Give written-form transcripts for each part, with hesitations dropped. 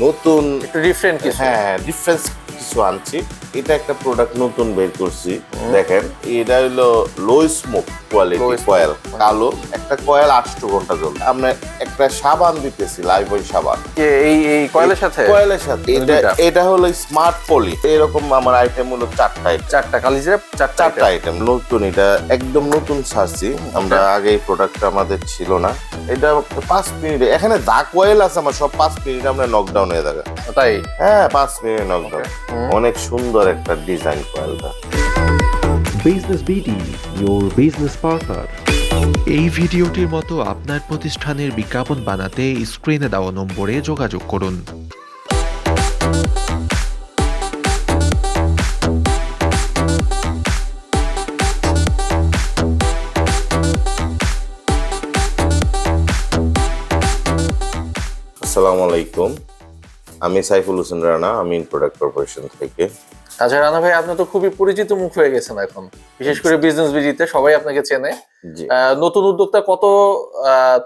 নতুন একটু ডিফারেন্ট কিছু। হ্যাঁ ডিফারেন্স কিছু আনছি। এটা একটা প্রোডাক্ট নতুন বের করছি। দেখেন এটা হলো লো স্মোক কোয়ালিটি কয়েল, কালো একটা কয়েল 8 ঘন্টা জ্বলবে। আমরা একটা সাবান দিতেছি, লাইফবয় সাবান এই কয়েলের সাথে এটা হলো স্মার্ট পলি। এরকম আমার আইটেম হলো চারটা কালিজিরা চারটা আইটেম নতুন। এটা একদম নতুন ছাড়ছি আমরা, আগে এই প্রোডাক্টটা আমাদের ছিল না। এটা 5 মিনিট, এখানে দা কয়েল আছে আমার সব 5 মিনিট আমরা নকডাউন হয়ে যাবে। তাই হ্যাঁ 5 মিনিট নকডাউন। অনেক সুন্দর একটা ডিজাইন কয়েলটা। Business BD, your business partner. এই ভিডিওটির মতো আপনার প্রতিষ্ঠানের বিজ্ঞাপন বানাতে স্ক্রিনে দেওয়া নম্বরে যোগাযোগ করুন। আসসালামু আলাইকুম, আমি সাইফুল হোসেন রানা, আমি প্রোডাক্ট কর্পোরেশন থেকে। আচ্ছা রানা ভাই, আপনি তো খুবই পরিচিত মুখ হয়ে গেছেন এখন, বিশেষ করে বিজনেস বিডিতে সবাই আপনাকে চেনে। নতুন উদ্যোক্তা কত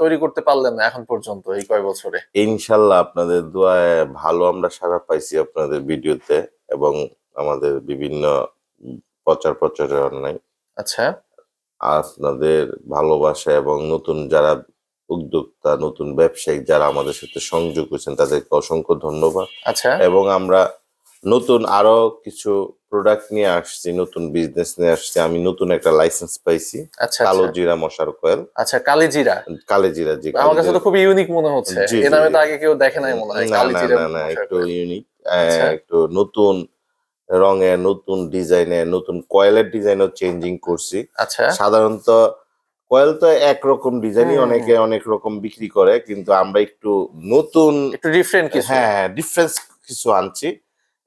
তৈরি করতে পারলেন এখন পর্যন্ত এই কয় বছরে? ইনশাল্লাহ আপনাদের দোয়ায় ভালো আমরা সাড়া পাইছি আপনাদের ভিডিওতে এবং আমাদের বিভিন্ন প্রচারণায়। আচ্ছা, আপনাদের ভালোবাসা এবং নতুন যারা উদ্যোক্তা, নতুন ব্যবসায়িক যারা আমাদের সাথে সংযোগ হয়েছেন তাদেরকে অসংখ্য ধন্যবাদ। আচ্ছা, এবং আমরা নতুন আরো কিছু প্রোডাক্ট নিয়ে আসছি, নতুন বিজনেস নিয়ে আসছি। আমি নতুন একটা লাইসেন্স পাইছি, আচ্ছা, কালো জিরা মশার কয়েল। আচ্ছা, কালিজিরা। কালিজিরা, জি। আমার কাছে তো খুবই ইউনিক মনে হচ্ছে, এই নামে তো আগে কেউ দেখে নাই মনে হয়। কালিজিরা না একটু ইউনিক, একটু নতুন রঙের, নতুন ডিজাইনের, নতুন কয়েলের ডিজাইনও চেঞ্জিং করছি। আচ্ছা, সাধারণত কয়েল তো একরকম ডিজাইনই অনেকে অনেক রকম বিক্রি করে, কিন্তু আমরা একটু নতুন, একটু ডিফারেন্ট কিছু, হ্যাঁ ডিফারেন্স কিছু আনছি।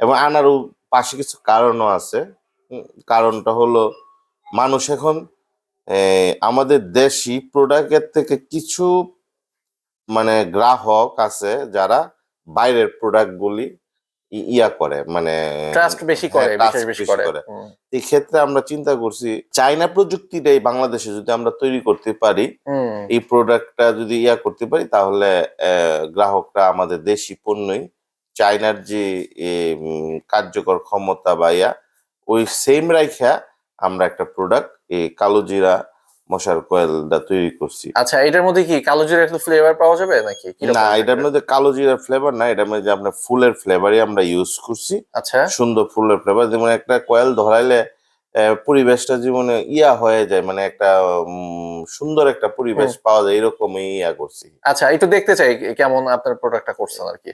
এবং আনারও পাশে কিছু কারণও আছে। কারণটা হলো মানুষ এখন আমাদের দেশি প্রোডাক্টের থেকে কিছু মানে গ্রাহক আছে যারা বাইরের প্রোডাক্ট গুলি ইয়া করে, মানে ট্রাস্ট বেশি করে, বিশ্বাস বেশি করে। এই ক্ষেত্রে আমরা চিন্তা করছি চাইনা প্রযুক্তিটাই বাংলাদেশে যদি আমরা তৈরি করতে পারি, এই প্রোডাক্টটা যদি ইয়া করতে পারি, তাহলে গ্রাহকরা আমাদের দেশি পণ্যই চাইনার যে কার্যকর ক্ষমতা বা ইয়া ওই সেম রাইখা আমরা একটা প্রোডাক্ট এই কালো জিরা মশার কয়েলটা তৈরি করছি। আচ্ছা, এটার মধ্যে কি কালো জিরার একটু ফ্লেভার পাওয়া যাবে নাকি? না, এটার মধ্যে কালো জিরার ফ্লেভার না, এটার মধ্যে আপনার ফুলের ফ্লেভারই আমরা ইউজ করছি। আচ্ছা, সুন্দর ফুলের ফ্লেভার। যেমন একটা কয়েল ধরাইলে পরিবেশটা জীবনে ইয়া হয়ে যায়, মানে একটা সুন্দর একটা পরিবেশ পাওয়া যায়, এরকমই ইয়া করছি। আচ্ছা, একটু দেখতে চাই কেমন আপনার প্রোডাক্টটা করছেন আর কি।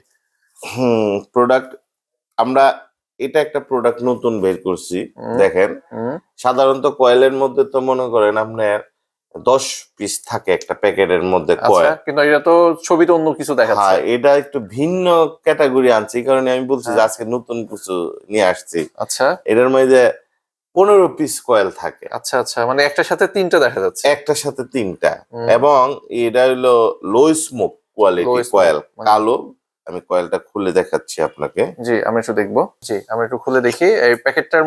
প্রোডাক্ট আমরা এটা একটা প্রোডাক্ট নতুন বের করছি। দেখেন, সাধারণত কয়েলের মধ্যে তো মনে করেন আপনার 10 পিস থাকে একটা প্যাকেটের মধ্যে কয়েল, কিন্তু এটা তো ছবিতে অন্য কিছু দেখাচ্ছে। হ্যাঁ, এটা একটু ভিন্ন ক্যাটাগরি আনছি, এই কারণে আমি বলছি যে আজকে নতুন কিছু নিয়ে আসছি। আচ্ছা, এটার মধ্যে 15 পিস কয়েল থাকে। আচ্ছা আচ্ছা, মানে একটার সাথে তিনটা দেখা যাচ্ছে, একটার সাথে তিনটা। এবং এটা হলো লো স্মোক কোয়ালিটি কয়েল, কালো। আমি কয়েলটা খুলে দেখাচ্ছি আপনাকে। জি, আমি একটু দেখবো। জি, আমি একটু খুলে দেখি। এই প্যাকেটটার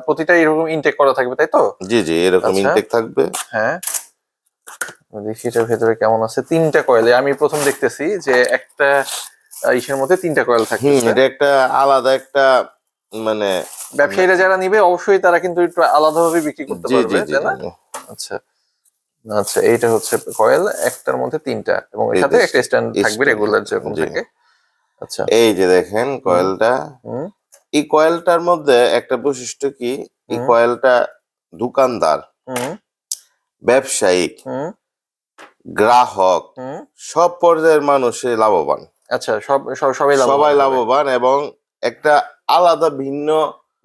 প্রতিটা এরকম ইনটেক করা থাকবে, তাই তো? জি জি, এরকম ইনটেক থাকবে। হ্যাঁ, দেখি এটার ভেতরে কেমন আছে। তিনটা কয়েল আমি প্রথম দেখতেছি যে একটা ইসের মধ্যে তিনটা কয়েল থাকে। এটা একটা আলাদা একটা, মানে ব্যবসায়ীরা যারা নিবে অবশ্যই তারা কিন্তু একটু আলাদাভাবে বিক্রি করতে পারবে, তাই না? আচ্ছা আচ্ছা, এইটা হচ্ছে কয়েল, একটার মধ্যে তিনটা, এবং এর সাথে একটা স্ট্যান্ড থাকবে রেগুলার যেরকম থাকে। আচ্ছা, এই যে দেখেন কয়েলটা। এই কয়েলটার মধ্যে একটা বৈশিষ্ট্য কি, এই কয়েলটা দোকানদার, ব্যবসায়িক, গ্রাহক, সব পর্যায়ের মানুষে লাভবান। আচ্ছা, সবাই লাভবান এবং একটা আলাদা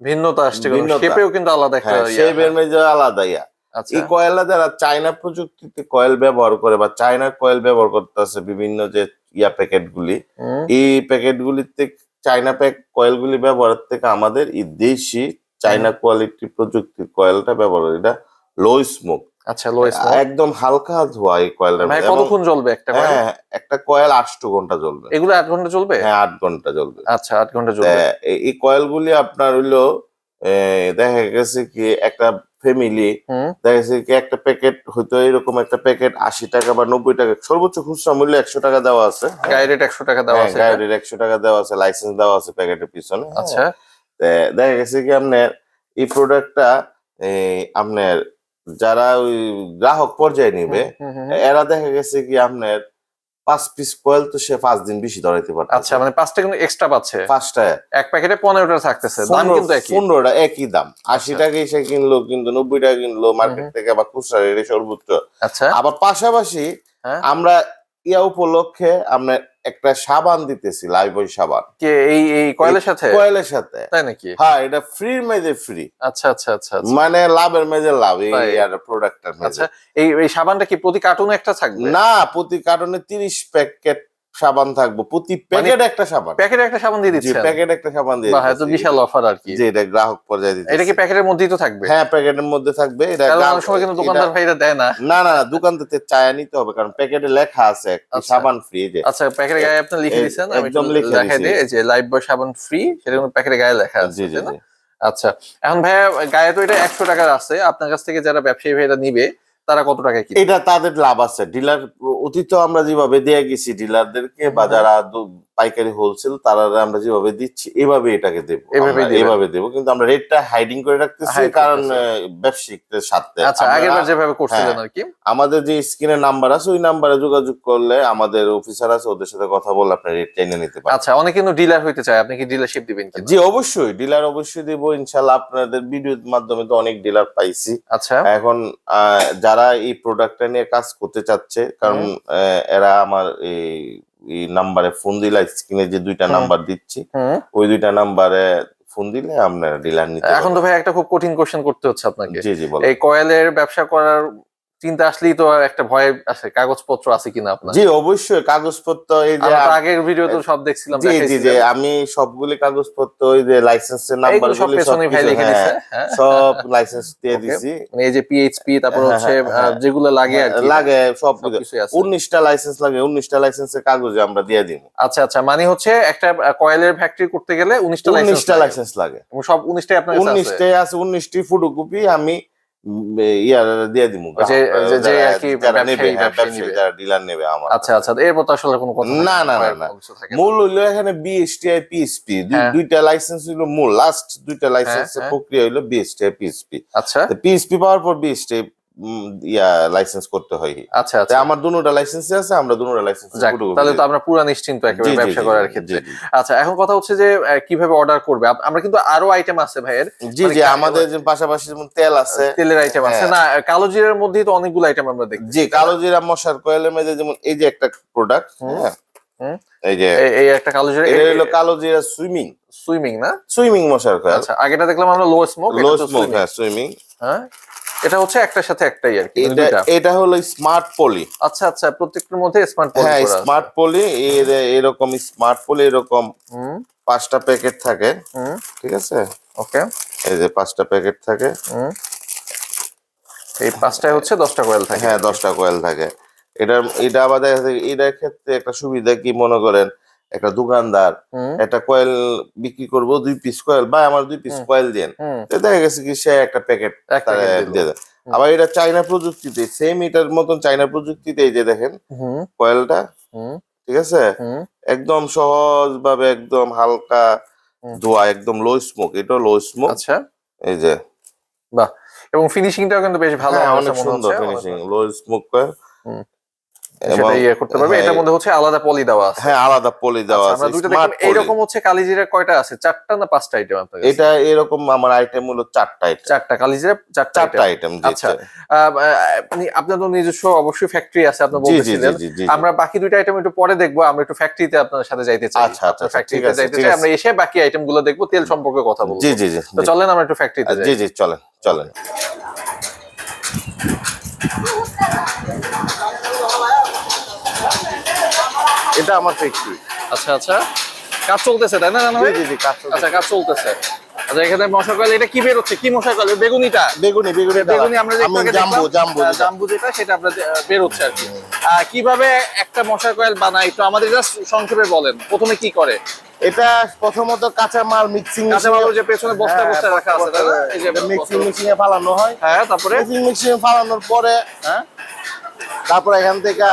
ভিন্নতা আসছে, শেপেও কিন্তু আলাদা একটা শেপের মধ্যে আলাদা ইয়া। এই কয়েলটা যারা চায়না প্রযুক্তিতে কয়েল ব্যবহার করে বা চায়না কয়েল ব্যবহার করতেছে, বিভিন্ন যে ইয়া প্যাকেট গুলি, এই প্যাকেট গুলিতে চায়না কয়েল গুলি ব্যবহারের থেকে আমাদের এই দেশি চায়না কোয়ালিটি প্রযুক্তির কয়েলটা ব্যবহার করে। এটা লো স্মোক। আচ্ছা, লো স্মোক, একদম হালকা ধোঁয়া এই কয়েলটার মধ্যে। কতক্ষণ জ্বলবে একটা কয়েল? হ্যাঁ, একটা কয়েল 8 ঘন্টা জ্বলবে। এগুলো 8 ঘন্টা জ্বলবে? হ্যাঁ, 8 ঘন্টা জ্বলবে। আচ্ছা, 8 ঘন্টা জ্বলবে। এই কয়েল গুলি আপনার হইলো দেখা গেছে কি একটা ফ্যামিলি দেখা যাচ্ছে কি একটা প্যাকেট হয়তো এরকম একটা প্যাকেট 80 টাকা বা 90 টাকা, সর্বোচ্চ খুচরা মূল্য 100 টাকা দেওয়া আছে। গাড়ি রেট 100 টাকা দেওয়া আছে, গাড়ির 100 টাকা দেওয়া আছে, লাইসেন্স দেওয়া আছে প্যাকেটের পিছনে। আচ্ছা দেখা গেছে কি আপনার এই প্রোডাক্টটা আপনার যারা ওই গ্রাহক পর্যায়ে নিবে এরা দেখা গেছে কি আপনার 5 পিস কয়েল তো সে 5 দিন বেশি ধরাইতে পারছে। আচ্ছা, মানে 5টা কিন্তু এক্সট্রা পাচ্ছে, 5টা এক প্যাকেটে 15টা থাকতেছে, দাম কিন্তু একই, 15টা একই দাম। 80 টাকায় সে কিনলো, কিন্তু 90 টাকা কিনলো মার্কেট থেকে, বা খুচরা রেটে সর্বোচ্চ। আচ্ছা আবার পাশাপাশি আমরা ইয়া উপলক্ষে আমরা একটা সাবান দিতেছি, লাইফবয় সাবান। কে এই কয়েলের সাথে? কয়েলের সাথে, তাই নাকি? হ্যাঁ, এটা ফ্রির মেজে ফ্রি। আচ্ছা আচ্ছা আচ্ছা, মানে লাভের মেজে লাভ এই প্রোডাক্টটার মেজে। আচ্ছা, এই সাবানটা কি প্রতি কার্টুনে একটা থাকবে? না, প্রতি কার্টনে 30 প্যাকেট সাবান থাকবো, প্রতি প্যাকেট একটা সাবান। প্যাকেটে একটা সাবান দিয়ে দিচ্ছেন? প্যাকেট একটা সাবান দিয়ে বাহ, এত বিশাল অফার আর কি। যে এটা গ্রাহক পর্যায়ে দিচ্ছে। এটা কি প্যাকেটের মধ্যেই তো থাকবে? হ্যাঁ, প্যাকেটের মধ্যে থাকবে। এটা অনেক সময় কিন্তু দোকানদার ভাইরা দেয় না। না না, দোকান থেকে চায়া নিতে হবে, কারণ প্যাকেটে লেখা আছে সাবান ফ্রি। যে আচ্ছা, প্যাকেটের গায়ে আপনি লিখে দিয়েছেন, আমি একদম লিখে দেখাই দিই, এই যে লাইফবয় সাবান ফ্রি, সেটা কিন্তু প্যাকেটের গায়ে লেখা আছে। জি জি জি। আচ্ছা, এখন ভাইয়া গায়ে তো এটা 100 টাকার আছে, আপনার কাছ থেকে যারা ব্যবসায়ী ভাইরা নিবে তারা কত টাকায় কিনবে? এটা তাদের লাভ আছে। ডিলার অতীত আমরা যেভাবে দিয়ে গেছি ডিলারদেরকে, বা যারা পাইকারি হোলসেল তারা আমরা যেভাবে দিচ্ছি এভাবে এটাকে দেবো, এভাবে দেবো। কিন্তু আমরা রেটটা হাইডিং করে রাখতেছি, কারণ ব্যবসায়িকদের সাথে। আচ্ছা, আগেরবার যেভাবে করছিলেন আর কি। আমাদের যে স্ক্রিনে নাম্বার আছে ওই নাম্বারে যোগাযোগ করলে আমাদের অফিসার আছে, ওদের সাথে কথা বলে আপনি রেট টেনে নিতে পারেন। আচ্ছা, অনেকে কিন্তু ডিলার হইতে চায়, আপনি কি ডিলারশিপ দিবেন কি? জি অবশ্যই, ডিলার অবশ্যই দেবো ইনশাআল্লাহ। আপনাদের ভিডিওর মাধ্যমে তো অনেক ডিলার পাইছি। আচ্ছা, এখন যারা এই প্রোডাক্টটা নিয়ে কাজ করতে চাচ্ছে, কারণ এরা আমার এই নাম্বারে ফোন দিলে, স্ক্রিনে যে 2টা নাম্বার দিচ্ছি ওই 2টা নাম্বারে ফোন দিলে আপনারা ডিলার নিতে। এখন তো ভাই একটা খুব কঠিন কোশ্চেন করতে হচ্ছে আপনাকে। জি জি, বলুন। এই কয়েলের ব্যবসা করার চিন্তা আসলেই তো একটা ভয় আছে, কাগজপত্র আছে কিনা আপনার? জি অবশ্যই, কাগজপত্র এই যে আগের ভিডিও তো সব দেখছিলাম। জি জি জি, আমি সবগুলি কাগজপত্র, ওই যে লাইসেন্সের নাম্বার সব পেছনে ভাই লিখে দিয়েছে, সব লাইসেন্স দিয়ে দিছি। মানে এই যে পিএইচপি, তারপর হচ্ছে যেগুলো লাগে আর কি, লাগে সব কিছু আছে। 19টা লাইসেন্স লাগে, 19টা লাইসেন্সের কাগজে আমরা দিয়ে দিব। আচ্ছা আচ্ছা, মানে হচ্ছে একটা কয়েলের ফ্যাক্টরি করতে গেলে 19টা লাইসেন্স লাগে। এবং সব 19টাই আপনার কাছে আছে? 19টাই আছে, 19টি ফটোকপি আমি ইয়ার দিয়ে দিব, যে আর কি যারা নেবে, ব্যবসায়ী নিবে, যারা ডিলার নেবে আমার। আচ্ছা আচ্ছা, এরপর তো আসলে কোনো কথা না না না না, মূল হইলো এখানে বিএসটিআই পিএসপি, দুইটা লাইসেন্স হইলো মূল, লাস্ট 2টা লাইসেন্সের প্রক্রিয়া হইলো বিএসটিআই পিএসপি। আচ্ছা, পিএসপি পাওয়ার পর বিএসটিআই লাইসেন্স করতে হয়। আচ্ছা আচ্ছা, আমার দুটোটা লাইসেন্স আছে, আমরা দুটোটা লাইসেন্স। তাহলে তো আমরা পুরো নিশ্চিন্ত একেবারে ব্যবসা করার ক্ষেত্রে। আচ্ছা, এখন কথা হচ্ছে যে কিভাবে অর্ডার করবে? আমরা কিন্তু আরো আইটেম আছে ভাইয়ের। জি জি, আমাদের পাশাপাশি যেমন তেল আছে, তেলের আইটেম আছে না, কালো জিরার মধ্যেই তো অনেকগুলো আইটেম আমরা দেখি। জি, কালো জিরা মশার কয়েলের মধ্যে যেমন এই যে একটা প্রোডাক্ট, এই যে এই একটা কালো জিরা, এটা হলো কালো জিরা সুইমিং না, সুইমিং মশার কয়েল। আচ্ছা, আগেটা দেখলাম আমরা লো স্মোক। হ্যাঁ, সুইমিং। হ্যাঁ, এটা হচ্ছে একটার সাথে একটাই আর কি। এটা হলো স্মার্ট পলি। আচ্ছা আচ্ছা, প্রত্যেকটার মধ্যে স্মার্ট পলি। হ্যাঁ, স্মার্ট পলি, এরকম স্মার্ট পলি এরকম 5টা প্যাকেট থাকে। ঠিক আছে, ওকে, এই যে 5টা প্যাকেট থাকে। এই 5টায় হচ্ছে 10টা কয়েল থাকে। হ্যাঁ, 10টা কয়েল থাকে। এটা আমাদের এটার ক্ষেত্রে একটা সুবিধা কি, মনে করেন একটা দোকানদার একটা কয়েল বিক্রি করবো 2 পিস কয়েল, বা আমার 2 পিস কয়েল দেন, দেখা গেছে কি সে একটা প্যাকেট দিয়ে দেয়। আবার এটা চাইনা প্রযুক্তিতে, সেম এটার মতন চাইনা প্রযুক্তিতে, এই যে দেখেন কয়েলটা, ঠিক আছে, একদম সহজ ভাবে, একদম হালকা ধোয়া, একদম লো স্মোক। এটা লো স্মোক। আচ্ছা, এই যে বাহ, এবং ফিনিশিংটাও কিন্তু বেশ ভালো, অনেক সুন্দর ফিনিশিং, লো স্মোক কয়েল। সেটা করতে পারবে। এটার মধ্যে হচ্ছে আলাদা পলি দেওয়া আছে। হ্যাঁ, আলাদা পলি দেওয়া আছে। এইরকম হচ্ছে কালিজিরা কয়টা আছে? 4টা না 5টা আইটেম আপনার কাছে? এটা এরকম আমার আইটেম হলো 4টা আইটেম। 4টা কালিজিরা, 4টা আইটেম। আচ্ছা, আপনার তো নিজস্ব অবশ্যই ফ্যাক্টরি আছে, আপনি বলছিলেন। আমরা বাকি 2টা আইটেম একটু পরে দেখবো, আমরা একটু ফ্যাক্টরিতে আপনার সাথে যাইতে চাই। আচ্ছা আচ্ছা, ফ্যাক্টরিতে যাইতে চাই আমরা, এসে বাকি আইটেম গুলো দেখবো, তেল সম্পর্কে কথা বলবো। জি জি জি, তো চলেন আমরা একটু ফ্যাক্টরিতে যাই। জি জি, চলেন চলেন। এটা আমার ফ্যাক্টরি। আচ্ছা আচ্ছা, কাজ চলতেছে তাই না? জি জি, কাজ চলতেছে। আচ্ছা, কাজ চলতেছে। আচ্ছা এখানে মশার কয়েল, এটা কি বের হচ্ছে, কি মশার কয়েল? বেগুনিটা, বেগুনি বেগুনি আমরা যে একটু আগে জাম্বো দেখলাম, জাম্বু যেটা, সেটা আপনার বের হচ্ছে আর কি। কিভাবে একটা মশার কয়েল বানায় একটু আমাদের জাস্ট সংক্ষেপে বলেন। প্রথমে কি করে? এটা প্রথমত কাঁচা মাল মিক্সিং, কাঁচা মাল যে পেছনে বস্তা বস্তা রাখা আছে, তাই না? এই যে মিক্সিং এ ফালানো হয়। হ্যাঁ, তারপরে মিক্সিং এ ফালানোর পরে হ্যাঁ, তারপর এখান থেকে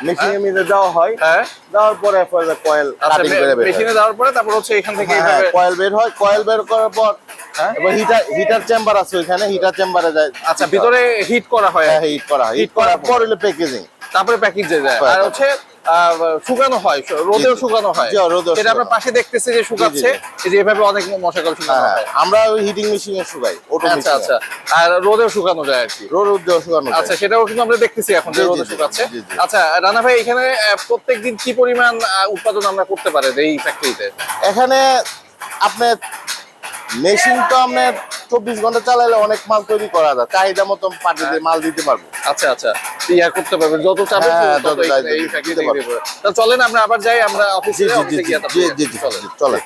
মেশিন এর মধ্যে দেওয়া হয়। হ্যাঁ, দেওয়ার পরে কয়েল কাটিং করে বের হয়। মেশিনে দেওয়ার পরে তারপর হচ্ছে এখান থেকে হ্যাঁ, এইভাবে কয়েল বের হয়। কয়েল বের করার পর হ্যাঁ? এবার হিটার চেম্বার আছে ওখানে, হিটার চেম্বারে যায়। আচ্ছা, ভিতরে হিট করা হয়, হ্যাঁ, হিট করা হয়। হিট করার পর হলো প্যাকেজিং, তারপরে প্যাকেজে যায়, আর হচ্ছে শুকানো হয়, রোদেও শুকানো হয়। জি, রোদেও সেটা আমরা শুকানো পাশে দেখতেছি যে শুকাচ্ছে, এই যে এভাবে অনেক মশা কল শুকানো হ্যাঁ, হয়। আমরা ওই হিটিং মেশিনে শুকাই, আচ্ছা আচ্ছা, আর রোদেও শুকানো যায় আর কি। রোদেও শুকানো যায়। আচ্ছা, সেটাও কিন্তু আমরা দেখতেছি এখন যে জি, জি, রোদে জি, শুকাচ্ছে। জি, জি। আচ্ছা রানা ভাই, এখানে প্রত্যেকদিন কি পরিমাণ উৎপাদন আমরা করতে পারি এই ফ্যাক্টরিতে? এখানে আপনার মেশিন তো আপনার 24 ঘন্টা চালাইলে অনেক মাল তৈরি করা যায়, চাহিদা মতো পার্টিতে মাল দিতে পারবো। আচ্ছা আচ্ছা, ইয়া করতে পারবেন যত চাবে, হ্যাঁ, তত যত চাই এই দিতে ফ্যাক্টরিতে পারবো। তো চলেন আমরা আবার যাই, আমরা অফিসে গিয়ে চলে।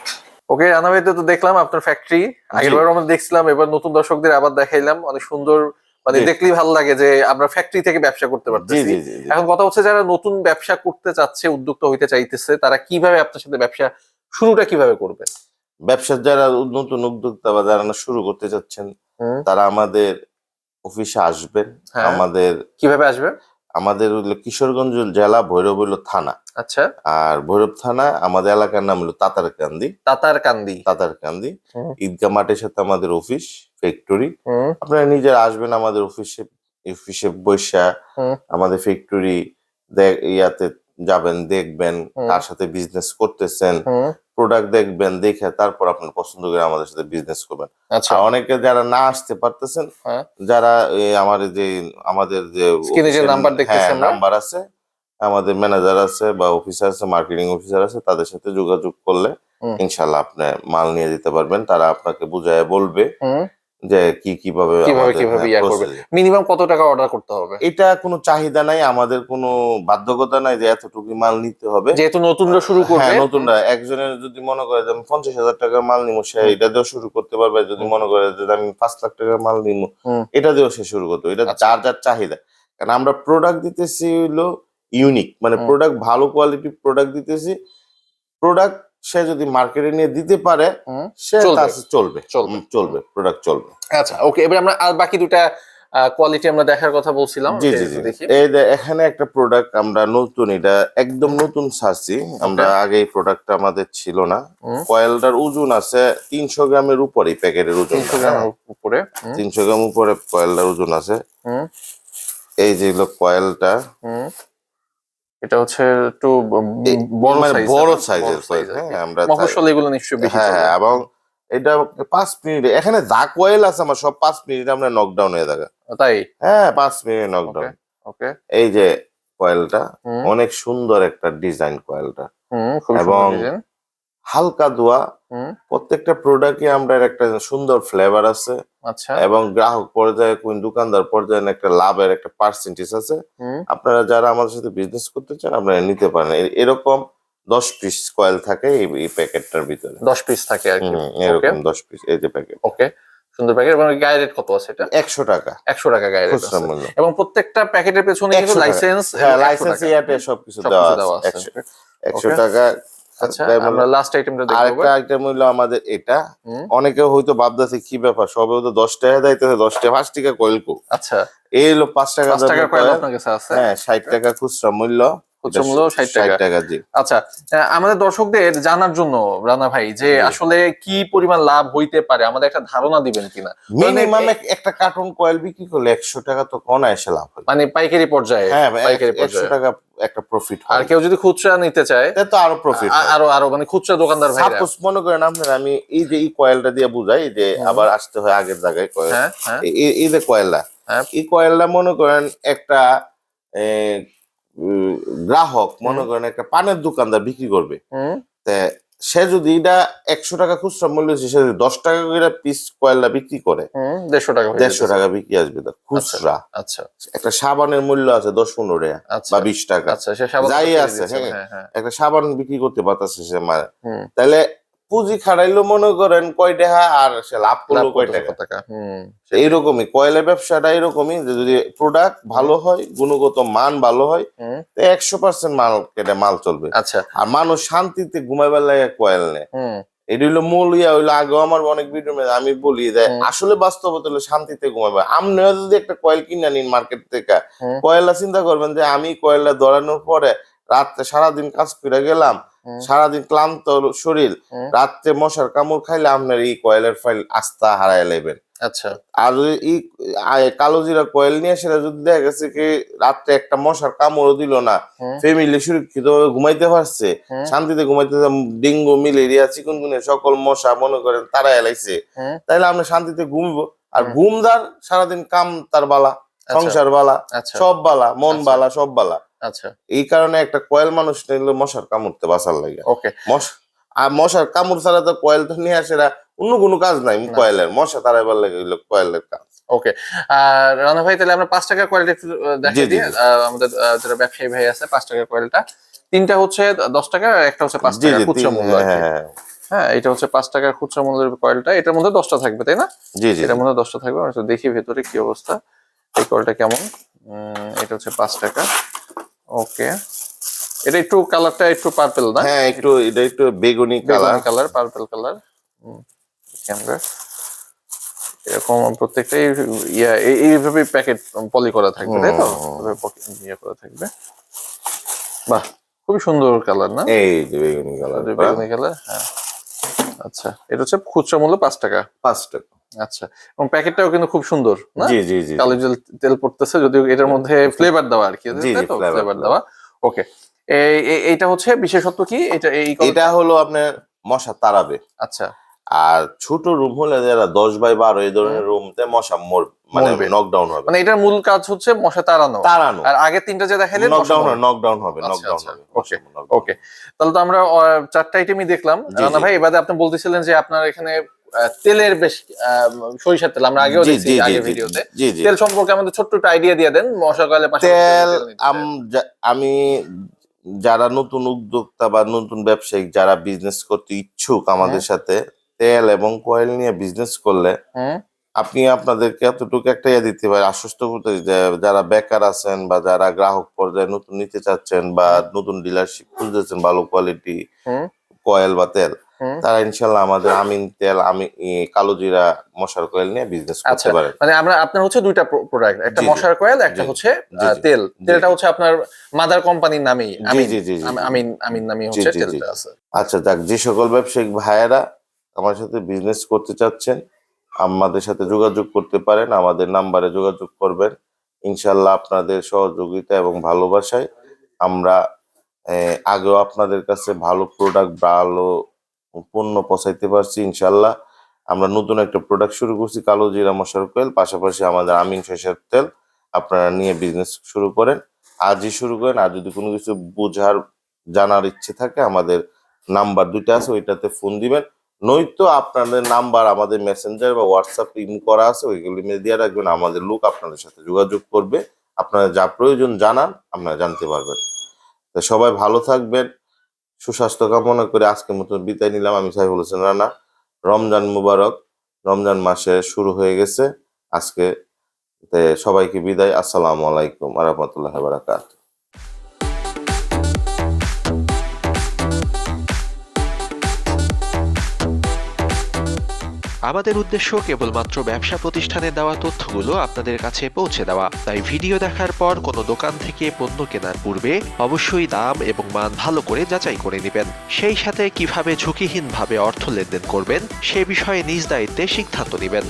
ওকে রানা ভাই, তো দেখলাম আপনার ফ্যাক্টরি, আগেরবার আমরা দেখছিলাম, এবার নতুন দর্শকদের আবার দেখাইলাম, অনেক সুন্দর, মানে জি। দেখলেই ভালো লাগে যে আমরা ফ্যাক্টরি থেকে ব্যবসা করতে জি পারতেছি। জি জি জি। এখন কথা হচ্ছে, যারা নতুন ব্যবসা করতে চাচ্ছে, উদ্যোক্তা হইতে চাইতেছে, তারা কিভাবে আপনার সাথে ব্যবসা শুরুটা কিভাবে করবে? ব্যবসার যারা নতুন উদ্যোক্তা বা যারা শুরু করতে চাচ্ছেন, হুম, তারা আমাদের অফিসে আসবেন। হ্যাঁ। কিভাবে আসবে? আমাদের হলো কিশোরগঞ্জ জেলা, ভৈরব হলো থানা। আচ্ছা, আর ভৈরব থানা, আমাদের এলাকার নাম হলো তাতারকান্দি। তাতারকান্দি। হুম, ঈদগাহ মাঠের সাথে আমাদের অফিস, ফ্যাক্টরি। হুম, আপনারা নিজেরা আসবেন আমাদের অফিসে বৈশা হুম, আমাদের ফ্যাক্টরি ইয়াতে যাবেন, দেখবেন হুম। কার সাথে বিজনেস করতেছেন, হুম, প্রোডাক্ট দেখবেন, দেখে তারপর আপনার পছন্দ করে আমাদের সাথে বিজনেস করবেন। আচ্ছা, আর অনেকে যারা না আসতে পারতেছেন, হ্যাঁ, যারা আমাদের যে স্ক্রিনে যে নাম্বার দেখতেছি আমরা, নাম্বার আছে, আমাদের ম্যানেজার আছে বা অফিসার আছে, মার্কেটিং অফিসার আছে, তাদের সাথে যোগাযোগ করলে হুম, ইনশাল্লাহ আপনি মাল নিয়ে দিতে পারবেন। তারা আপনাকে বুঝায় বলবে হুম, যে কিভাবে কিভাবে ইয়া করবে। মিনিমাম কত টাকা অর্ডার করতে হবে? এটা কোনো চাহিদা নাই, আমাদের কোনো বাধ্যকতা নাই যে এতটুকু মাল নিতে হবে। যেহেতু নতুনরা শুরু করবে, হ্যাঁ, নতুনরা একজনের যদি মনে করে যে আমি 50,000 টাকার মাল নিবো, সে এটা দিয়েও শুরু করতে পারবে। যদি মনে করে যে আমি 5 লাখ টাকার মাল নিবো, হুম, এটা দিয়েও সে শুরু করতে পারবে। এটা আচ্ছা। যার চাহিদা। কারণ আমরা প্রোডাক্ট দিতেছি হলো ইউনিক, মানে হুম। প্রোডাক্ট ভালো কোয়ালিটির প্রোডাক্ট দিতেছি। প্রোডাক্ট সে যদি মার্কেটে নিয়ে দিতে পারে, হুম, সে চলবে। তার চলবে, চলবে। চলবে, প্রোডাক্ট চলবে। আচ্ছা, ওকে, এবার আমরা আর বাকি দুটা কোয়ালিটি আমরা দেখার কথা বলছিলাম, জি ওটা জি একটু জি। দেখি। এই যে এখানে একটা প্রোডাক্ট আমরা নতুন, এটা একদম নতুন ছাড়ছি আমরা, আগে এই প্রোডাক্টটা আমাদের ছিল না। হুম, কয়েলটার ওজন আছে 300 গ্রামের উপরে, প্যাকেটের ওজন 300 গ্রামের উপরে। হুম, 300 গ্রাম উপরে কয়েলটার ওজন আছে। হুম, এই যে হলো কয়েলটা, হুম, এটা হচ্ছে একটু বড় মানে সাইজ, বড় সাইজের কয়েল। হ্যাঁ, আমরা মফস্বল এগুলো নিশ্চয়ই বেশি হ্যাঁ চলবে। হ্যাঁ, এবং এটা 5 মিনিটে, এখানে যা কয়েল আছে আমার সব 5 মিনিটে আমরা নকডাউন হয়ে থাকে। তাই? হ্যাঁ, 5 মিনিটে ওকে, নকডাউন। ওকে, এই যে কয়েলটা, হুম, অনেক সুন্দর একটা ডিজাইন কয়েলটা, হুম, খুব এবং সুন্দর ডিজাইন। হালকা ধোয়া। হুম, প্রত্যেকটা প্রোডাক্টে আমরা একটা সুন্দর ফ্লেভার আছে, আচ্ছা, এবং গ্রাহক পর্যায়ে কোন দোকানদার পর্যায়ে একটা লাভের একটা পার্সেন্টেজ আছে। হুম, আপনারা যারা আমাদের সাথে বিজনেস করতে চান, আপনারা নিতে পারেন। এরকম 10 পিস কয়েল থাকে এই প্যাকেটটার ভিতরে। 10 পিস থাকে আর কি। ওকে, এরকম 10 পিস, এই যে প্যাকেট। ওকে, সুন্দর প্যাকেট। এবং গায়ের রেট কত আছে এটা? 100 টাকা 100 টাকা গায়ের রেট খুচরা আছে। মূল্য। এবং প্রত্যেকটা প্যাকেটের পেছনে কিন্তু 100 টাকা। লাইসেন্স, হ্যাঁ, লাইসেন্স ইয়াতে সবকিছু দেওয়া আছে। 100 ওকে। টাকা। আচ্ছা, আমরা লাস্ট আইটেমটা দেখব। আরেকটা আইটেম হইলো আমাদের এটা। হুম, অনেকে হয়তো ভাবতেছে কি ব্যাপার, সবে তো 10 টাকা দিতেছে, 10 টাকা 5 টাকা কয়েল কো। আচ্ছা, এই হলো 5 টাকা 5 টাকার কয়েল আপনার কাছে আছে? হ্যাঁ, 60 টাকা খুচরা মূল্য। খুচরা মূল্য 60 টাকা। 60 টাকা, জি। আচ্ছা, আমাদের দর্শকদের জানার জন্য রানা ভাই, যে জি। আসলে কি পরিমাণ লাভ হইতে পারে, আমাদের একটা ধারণা দিবেন কিনা? মিনিমাম একটা কার্টুন কয়েল বিক্রি করলে 100 টাকা তো কোন এসে লাভ হয়। মানে পাইকারি পর্যায়ে? হ্যাঁ, পাইকারি 100 পর্যায়ে। টাকা একটা প্রফিট আর হয়। কেউ যদি খুচরা নিতে চায়, এটা তো আরো প্রফিট হয়। আরো মানে খুচরা দোকানদার ভাইরা। সাপোজ মনে করেন আপনার, আমি এই যে এই কয়েলটা দিয়ে বুঝাই যে আবার আসতে হয় আগের জায়গায় কয়েল। হ্যাঁ, হ্যাঁ, এই যে কয়েলটা, হ্যাঁ, এই কয়েলটা মনে করেন একটা এ, গ্রাহক মনে করেন একটা পানের দোকানদার বিক্রি করবে। হুম, তা সে যদি এটা 100 টাকা খুচরা মূল্য, সে যদি 10 টাকা করে পিস কয়েলটা বিক্রি করে, হুম, 150 টাকা হয়ে 150 যেতেছে। টাকা বিক্রি আসবে তার খুচরা। আচ্ছা, একটা সাবানের মূল্য আছে 10-15 টাকা আচ্ছা, বা 20 টাকা, আচ্ছা, সে সাবান যাই ছেড়ে আছে। দিচ্ছে, হ্যাঁ, হ্যাঁ, হ্যাঁ, একটা সাবান বিক্রি করতে পারতেছে সে, মানে হুম, তাহলে পুঁজি খাটাইলো মনে করেন কয় টাকা আর সে লাভ করলো কয় টাকা। এইরকমই কয়েলের ব্যবসাটা এরকমই যে যদি প্রোডাক্ট ভালো হয়, গুণগত মান ভালো হয়, 100% মার্কেটে মাল চলবে। আচ্ছা, আর মানুষ শান্তিতে ঘুমাইবার লাগে কয়েল নেয়। এটা হইলো মূল ইয়া হইলো। আগেও আমার অনেক ভিডিও আমি বলি যে আসলে বাস্তবতা হলো শান্তিতে ঘুমাবে। আপনিও যদি একটা কয়েল কিনে নিন মার্কেট থেকে, কয়েলটা চিন্তা করবেন যে আমি কয়েলটা ধরানোর পরে রাত্রে সারাদিন কাজ করে গেলাম, সারাদিন ক্লান্ত শরীর, রাত্রে মশার কামড় খাইলে আপনার এই কয়েলের ফাইল আস্থা হারায় লেবেন। আচ্ছা, আর এই কালো জিরা কয়েল নিয়ে সেটা যদি দেখা গেছে কি রাত্রে একটা মশার কামড়ও দিল না, ফ্যামিলি সুরক্ষিত ঘুমাইতে পারছে, শান্তিতে ঘুমাইতে, ডেঙ্গু ম্যালেরিয়া চিকুনগুনিয়া সকল মশা মনে করেন তারা এলাইছে, তাইলে আমরা শান্তিতে ঘুমবো। আর ঘুমদার সারাদিন কাম তার বালা, সংসার বালা, সব বালা, মন বালা, সব বালা। আচ্ছা, এই কারণে একটা কয়েল মানুষ নিলে মশার কামড়তে বাঁচার লাগে। ওকে, আর মশার কামড় ছাড়া তো কয়েল তো নিয়ে আসে অন্য কোনো কাজ নাই কয়েলের, মশা তাড়াইবার লাগে হইলো কয়েলের কাজ। ওকে। আর রানা ভাই তাহলে আমরা 5 টাকার কয়েলটা একটু দেখিয়ে দিই। আমাদের যারা ব্যবসায়ী ভাই আছে 5 টাকার কয়েলটা, তিনটা হচ্ছে 10 টাকা আর একটা হচ্ছে 5 টাকার খুচরা মূল্য। হ্যাঁ, এটা হচ্ছে 5 টাকার খুচরা মূল্যের কয়েলটা। এটার মধ্যে 10টা থাকবে, তাই না? জি জি, এটার মধ্যে 10টা থাকবে। আমরা দেখি ভেতরে কি অবস্থা, এই কয়েলটা কেমন। এটা হচ্ছে 5 টাকা। ওকে, এটা একটু কালারটা একটু পার্পল না? হ্যাঁ, একটু এটা একটু বেগুনি কালার, পার্পল কালার। আমরা এরকম প্রত্যেকটাই এইভাবে প্যাকেট পলি করা থাকবে, তাই তো? ইয়ে করা থাকবে। বাহ, খুবই সুন্দর কালার না? এই যে বেগুনি কালার, বেগুনি কালার। হ্যাঁ, আচ্ছা, এটা হচ্ছে খুচরা মূল্য 5 টাকা। 5 টাকা। আচ্ছা, এবং প্যাকেটটাও কিন্তু খুব সুন্দর না? জি জি জি, কালো তেল পড়তেছে, যদিও এটার মধ্যে ফ্লেভার দেওয়া আর কি, তাই তো? ফ্লেভার দেওয়া। ওকে, এইটা হচ্ছে বিশেষত্ব কি? এটা হলো আপনার মশা তাড়াবে। আচ্ছা, আর ছোট রুম হলে যারা 10x12 এই ধরনের রুমতে মশা মানে নকডাউন হবে। মানে এটার মূল কাজ হচ্ছে মশা তাড়ানো। আর আগে তিনটা যে দেখাইলেন নকডাউন হবে। ওকে ওকে, তাহলে তো আমরা 4টা আইটেমই দেখলাম। রানা ভাই, এবারে আপনি বলতেছিলেন যে আপনার এখানে তেলের বেশ সরিষার তেল আমরা আগেও দেখছি আগে ভিডিওতে। তেল সম্পর্কে আমাদের ছোট্ট একটা আইডিয়া দিয়ে দেন। মশা কয়েলের পাশে তেল আমি যারা নতুন উদ্যোক্তা বা নতুন ব্যবসায়িক যারা বিজনেস করতে ইচ্ছুক আমাদের সাথে তেল এবং কয়েল নিয়ে বিজনেস করলে আপনি আপনাদেরকে এতটুকু একটা দিতে পারে, আশ্বস্ত করতে, যারা বেকার আছেন বা যারা গ্রাহক পর্যায়ে নতুন নিতে চাচ্ছেন বা নতুন ডিলারশিপ খুঁজতেছেন ভালো কোয়ালিটি কয়েল বা তেল, তারা ইনশাল্লাহ আমাদের আমিন তেল, কালো জিরা মশার কয়েল নিয়ে বিজনেস করতে পারেন। মানে আপনার হচ্ছে দুইটা প্রোডাক্ট, একটা মশার কয়েল, একটা হচ্ছে তেল। তেলটা হচ্ছে আপনার মাদার কোম্পানির নামেই আমিন নামে হচ্ছে তেলটা আছে। আচ্ছা, যাক, যে সকল ব্যবসায়িক ভাইয়েরা আমার সাথে বিজনেস করতে চাচ্ছেন আমাদের সাথে যোগাযোগ করতে পারেন, আমাদের নাম্বারে যোগাযোগ করবেন। ইনশাল্লাহ আপনাদের সহযোগিতা এবং ভালোবাসায় আমরা আগেও আপনাদের কাছে ভালো প্রোডাক্ট, ভালো পণ্য পৌঁছাইতে পারছি। ইনশাল্লাহ আমরা নতুন একটা প্রোডাক্ট শুরু করছি, কালো জিরা মশার কয়েল, পাশাপাশি আমাদের আমিন সরিষার তেল। আপনারা নিয়ে বিজনেস শুরু করেন, আজই শুরু করেন। আর যদি কোনো কিছু বোঝার জানার ইচ্ছে থাকে আমাদের নাম্বার 2টা আছে, ওইটাতে ফোন দিবেন। নয়তো আপনাদের নাম্বার আমাদের মেসেঞ্জার বা হোয়াটসঅ্যাপ ইমেল করা আছে, ওইগুলি দিয়ে রাখবেন। আমাদের লোক আপনাদের সাথে যোগাযোগ করবে, আপনারা যা প্রয়োজন জানান আপনারা জানতে পারবেন। তো সবাই ভালো থাকবেন, সুস্বাস্থ্য কামনা করে আজকের মতো বিদায় নিলাম। আমি সাইফুল হোসেন রানা। রমজান মুবারক, রমজান মাসে শুরু হয়ে গেছে আজকে। সবাইকে বিদায়। আসসালামু আলাইকুম ওয়া রাহমাতুল্লাহি ওয়া বারাকাতুহু। আমাদের উদ্দেশ্য কেবলমাত্র ব্যবসা প্রতিষ্ঠানে দেওয়া তথ্যগুলো আপনাদের কাছে পৌঁছে দেওয়া। তাই ভিডিও দেখার পর কোনো দোকান থেকে পণ্য কেনার পূর্বে অবশ্যই দাম এবং মান ভালো করে যাচাই করে নেবেন। সেই সাথে কিভাবে ঝুঁকিহীনভাবে অর্থ লেনদেন করবেন সে বিষয়ে নিজ দায়িত্বে সিদ্ধান্ত নেবেন।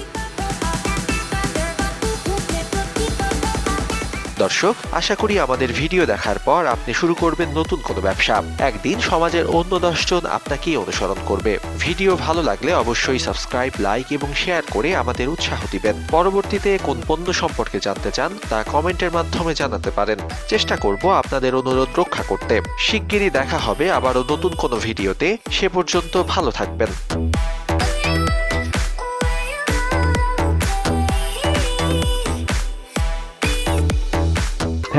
দর্শক, আশা করি আমাদের ভিডিও দেখার পর আপনি শুরু করবেন নতুন কোনো ব্যবসা। একদিন সমাজের অন্য 10 জন আপনাকেই অনুসরণ করবে। ভিডিও ভালো লাগলে অবশ্যই সাবস্ক্রাইব, লাইক এবং শেয়ার করে আমাদের উৎসাহ দিবেন। পরবর্তীতে কোন পণ্য সম্পর্কে জানতে চান তা কমেন্টের মাধ্যমে জানাতে পারেন। চেষ্টা করব আপনাদের অনুরোধ রক্ষা করতে। শিগগিরই দেখা হবে আবারও নতুন কোনো ভিডিওতে। সে পর্যন্ত ভালো থাকবেন।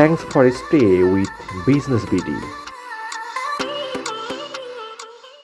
Thanks for stay with Business BD.